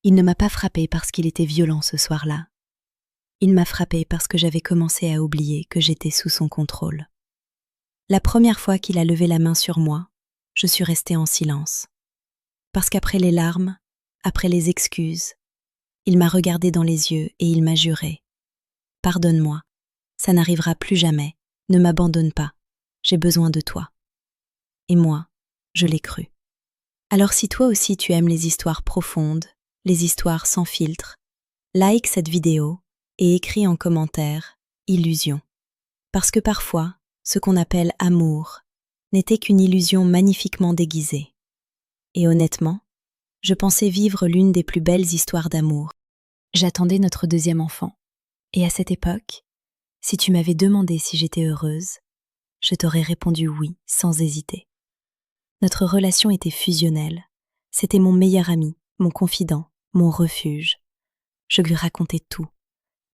Il ne m'a pas frappé parce qu'il était violent ce soir-là. Il m'a frappé parce que j'avais commencé à oublier que j'étais sous son contrôle. La première fois qu'il a levé la main sur moi, je suis restée en silence. Parce qu'après les larmes, après les excuses, il m'a regardé dans les yeux et il m'a juré. « Pardonne-moi, ça n'arrivera plus jamais, ne m'abandonne pas, j'ai besoin de toi. » Et moi, je l'ai cru. Alors si toi aussi tu aimes les histoires profondes, les histoires sans filtre, like cette vidéo et écris en commentaire « Illusion ». Parce que parfois, ce qu'on appelle amour n'était qu'une illusion magnifiquement déguisée. Et honnêtement, je pensais vivre l'une des plus belles histoires d'amour. J'attendais notre deuxième enfant. Et à cette époque, si tu m'avais demandé si j'étais heureuse, je t'aurais répondu oui, sans hésiter. Notre relation était fusionnelle. C'était mon meilleur ami, mon confident, mon refuge. Je lui racontais tout.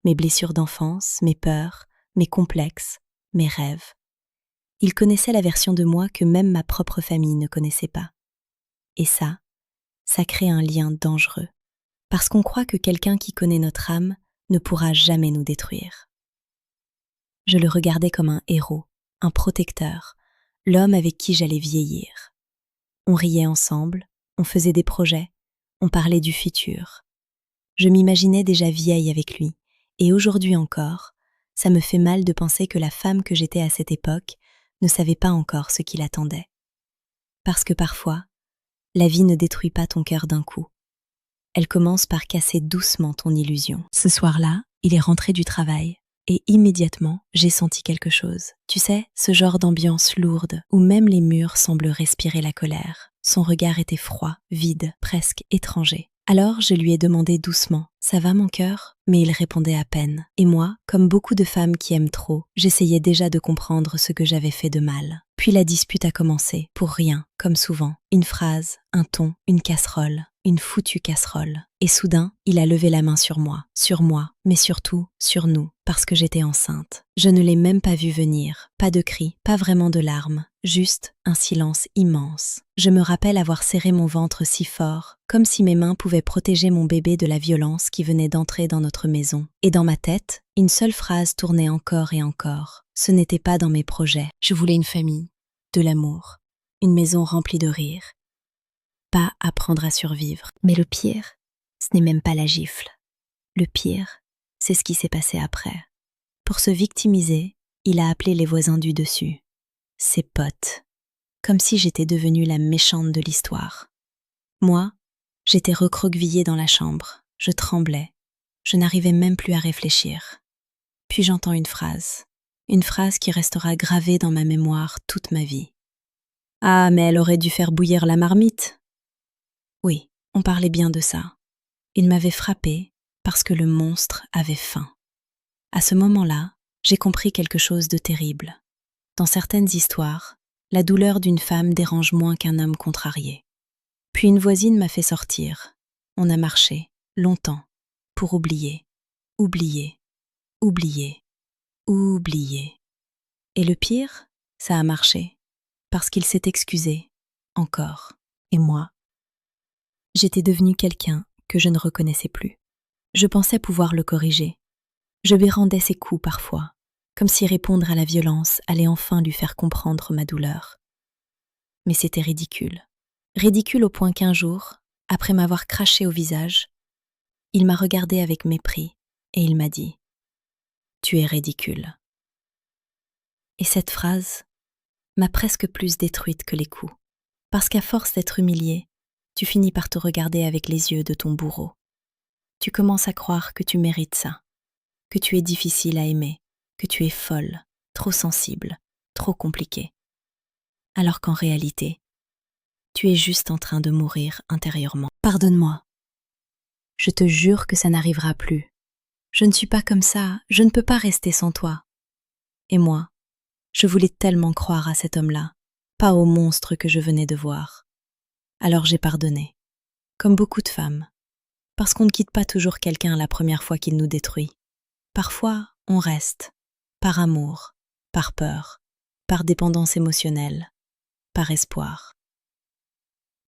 Mes blessures d'enfance, mes peurs, mes complexes, mes rêves. Il connaissait la version de moi que même ma propre famille ne connaissait pas. Et ça crée un lien dangereux. Parce qu'on croit que quelqu'un qui connaît notre âme ne pourra jamais nous détruire. Je le regardais comme un héros, un protecteur, l'homme avec qui j'allais vieillir. On riait ensemble, on faisait des projets, on parlait du futur. Je m'imaginais déjà vieille avec lui, et aujourd'hui encore, ça me fait mal de penser que la femme que j'étais à cette époque ne savait pas encore ce qui l'attendait. Parce que parfois, la vie ne détruit pas ton cœur d'un coup. Elle commence par casser doucement ton illusion. Ce soir-là, il est rentré du travail. Et immédiatement, j'ai senti quelque chose. Tu sais, ce genre d'ambiance lourde, où même les murs semblent respirer la colère. Son regard était froid, vide, presque étranger. Alors je lui ai demandé doucement « Ça va mon cœur ?» Mais il répondait à peine. Et moi, comme beaucoup de femmes qui aiment trop, j'essayais déjà de comprendre ce que j'avais fait de mal. Puis la dispute a commencé, pour rien, comme souvent. Une phrase, un ton, une casserole. Une foutue casserole. Et soudain, il a levé la main sur moi, mais surtout sur nous, parce que j'étais enceinte. Je ne l'ai même pas vu venir, pas de cris, pas vraiment de larmes, juste un silence immense. Je me rappelle avoir serré mon ventre si fort, comme si mes mains pouvaient protéger mon bébé de la violence qui venait d'entrer dans notre maison. Et dans ma tête, une seule phrase tournait encore et encore. Ce n'était pas dans mes projets. Je voulais une famille, de l'amour, une maison remplie de rire. Pas apprendre à survivre. Mais le pire, ce n'est même pas la gifle. Le pire, c'est ce qui s'est passé après. Pour se victimiser, il a appelé les voisins du dessus, ses potes, comme si j'étais devenue la méchante de l'histoire. Moi, j'étais recroquevillée dans la chambre, je tremblais, je n'arrivais même plus à réfléchir. Puis j'entends une phrase qui restera gravée dans ma mémoire toute ma vie. « Ah, mais elle aurait dû faire bouillir la marmite !» Oui, on parlait bien de ça. Il m'avait frappée parce que le monstre avait faim. À ce moment-là, j'ai compris quelque chose de terrible. Dans certaines histoires, la douleur d'une femme dérange moins qu'un homme contrarié. Puis une voisine m'a fait sortir. On a marché, longtemps, pour oublier, oublier, oublier, oublier. Et le pire, ça a marché, parce qu'il s'est excusé, encore. Et moi, j'étais devenue quelqu'un que je ne reconnaissais plus. Je pensais pouvoir le corriger. Je lui rendais ses coups parfois, comme si répondre à la violence allait enfin lui faire comprendre ma douleur. Mais c'était ridicule. Ridicule au point qu'un jour, après m'avoir craché au visage, il m'a regardé avec mépris et il m'a dit « Tu es ridicule ». Et cette phrase m'a presque plus détruite que les coups, parce qu'à force d'être humiliée, tu finis par te regarder avec les yeux de ton bourreau. Tu commences à croire que tu mérites ça, que tu es difficile à aimer, que tu es folle, trop sensible, trop compliquée. Alors qu'en réalité, tu es juste en train de mourir intérieurement. Pardonne-moi. Je te jure que ça n'arrivera plus. Je ne suis pas comme ça, je ne peux pas rester sans toi. Et moi, je voulais tellement croire à cet homme-là, pas au monstre que je venais de voir. Alors j'ai pardonné, comme beaucoup de femmes, parce qu'on ne quitte pas toujours quelqu'un la première fois qu'il nous détruit. Parfois, on reste, par amour, par peur, par dépendance émotionnelle, par espoir.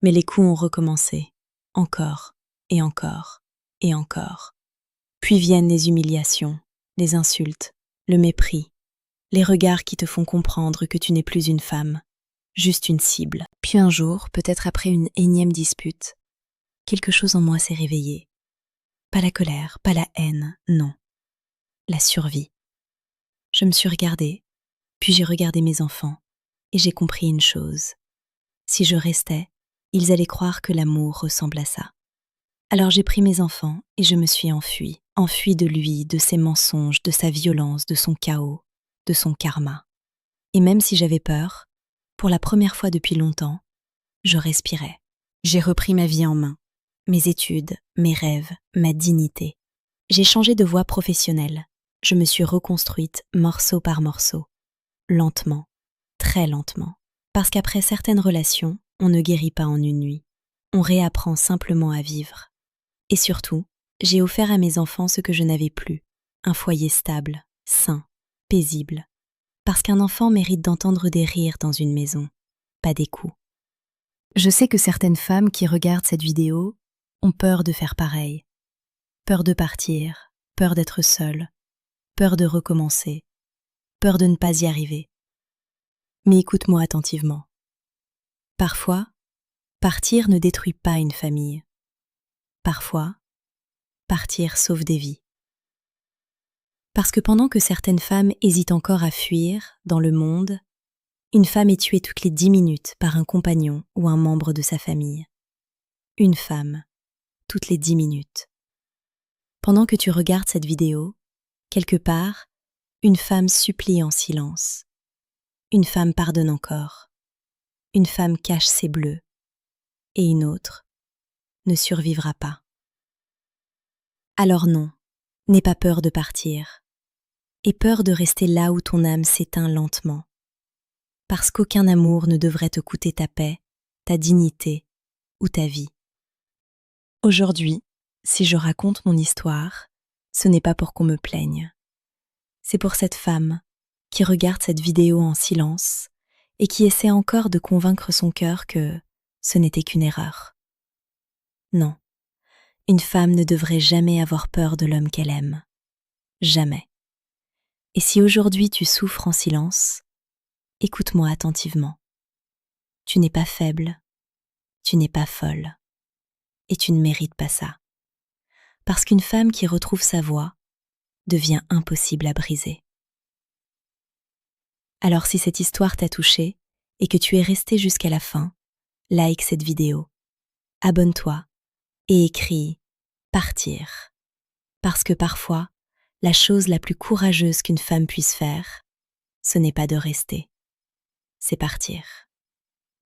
Mais les coups ont recommencé, encore et encore, et encore. Puis viennent les humiliations, les insultes, le mépris, les regards qui te font comprendre que tu n'es plus une femme, juste une cible. Puis un jour, peut-être après une énième dispute, quelque chose en moi s'est réveillé. Pas la colère, pas la haine, non. La survie. Je me suis regardée, puis j'ai regardé mes enfants, et j'ai compris une chose. Si je restais, ils allaient croire que l'amour ressemble à ça. Alors j'ai pris mes enfants et je me suis enfuie de lui, de ses mensonges, de sa violence, de son chaos, de son karma. Et même si j'avais peur, pour la première fois depuis longtemps, je respirais. J'ai repris ma vie en main, mes études, mes rêves, ma dignité. J'ai changé de voie professionnelle. Je me suis reconstruite morceau par morceau, lentement, très lentement. Parce qu'après certaines relations, on ne guérit pas en une nuit. On réapprend simplement à vivre. Et surtout, j'ai offert à mes enfants ce que je n'avais plus, un foyer stable, sain, paisible. Parce qu'un enfant mérite d'entendre des rires dans une maison, pas des coups. Je sais que certaines femmes qui regardent cette vidéo ont peur de faire pareil. Peur de partir, peur d'être seule, peur de recommencer, peur de ne pas y arriver. Mais écoute-moi attentivement. Parfois, partir ne détruit pas une famille. Parfois, partir sauve des vies. Parce que pendant que certaines femmes hésitent encore à fuir dans le monde, une femme est tuée toutes les 10 minutes par un compagnon ou un membre de sa famille. Une femme, toutes les 10 minutes. Pendant que tu regardes cette vidéo, quelque part, une femme supplie en silence. Une femme pardonne encore. Une femme cache ses bleus. Et une autre ne survivra pas. Alors non, n'aie pas peur de partir. Aie peur de rester là où ton âme s'éteint lentement. Parce qu'aucun amour ne devrait te coûter ta paix, ta dignité ou ta vie. Aujourd'hui, si je raconte mon histoire, ce n'est pas pour qu'on me plaigne. C'est pour cette femme qui regarde cette vidéo en silence et qui essaie encore de convaincre son cœur que ce n'était qu'une erreur. Non, une femme ne devrait jamais avoir peur de l'homme qu'elle aime. Jamais. Et si aujourd'hui tu souffres en silence, écoute-moi attentivement. Tu n'es pas faible, tu n'es pas folle, et tu ne mérites pas ça. Parce qu'une femme qui retrouve sa voix devient impossible à briser. Alors si cette histoire t'a touché et que tu es resté jusqu'à la fin, like cette vidéo, abonne-toi et écris « Partir ». Parce que parfois, la chose la plus courageuse qu'une femme puisse faire, ce n'est pas de rester, c'est partir.